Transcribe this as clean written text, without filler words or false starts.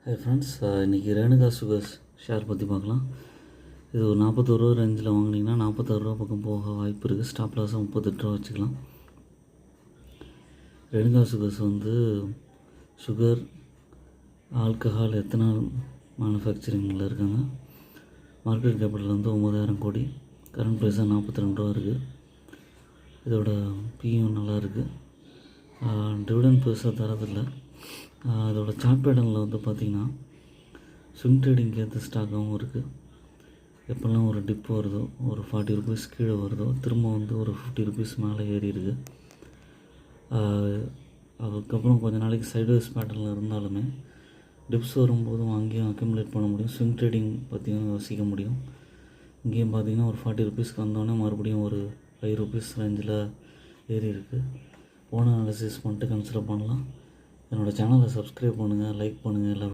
Hi friends, இன்றைக்கி Renuka sugars share பற்றி பார்க்கலாம். இது ஒரு 41 ரூபா ரேஞ்சில் வாங்கினீங்கன்னா 46 ரூபா பக்கம் போக வாய்ப்பு இருக்குது. ஸ்டாப் லாஸாக 38 ரூபா வச்சுக்கலாம். ரேணுகா சுகர்ஸ் வந்து சுகர், ஆல்கஹால், எத்தனால் மேனுஃபேக்சரிங்கில் இருக்காங்க. மார்க்கெட் கேபிட்டல் வந்து 9000 கோடி. கரண்ட் ப்ரைஸாக 42 ரூபா இருக்குது. இதோட பியும் நல்லா இருக்குது. டிவிடெண்ட் பெருசாக தரதில்லை. அதோட சார்ட் பேட்டர்னில் வந்து பார்த்திங்கன்னா ஸ்விங் ட்ரேடிங்க்கு ஏற்ற ஸ்டாக்காகவும் இருக்குது. எப்போல்லாம் ஒரு டிப் வருதோ, ஒரு 40 ருபீஸ் கீழே வருதோ, திரும்ப வந்து ஒரு 50 ருபீஸ் மேலே ஏறி இருக்குது. அதுக்கப்புறம் கொஞ்சம் நாளைக்கு சைட்வேஸ் பேட்டர்னில் இருந்தாலுமே டிப்ஸ் வரும்போதும் அங்கேயும் அக்யூமுலேட் பண்ண முடியும். ஸ்விங் ட்ரேடிங் பற்றியும் யோசிக்க முடியும். இங்கேயும் பார்த்திங்கன்னா ஒரு 40 ருபீஸ்க்கு வந்தோடனே மறுபடியும் ஒரு 5 ருபீஸ் ரேஞ்சில் ஏறி இருக்குது. ஓன் அனாலிசிஸ் பண்ணிட்டு கன்சிடர் பண்ணலாம். என்னோடய சேனலை சப்ஸ்கிரைப் பண்ணுங்கள், லைக் பண்ணுங்கள்.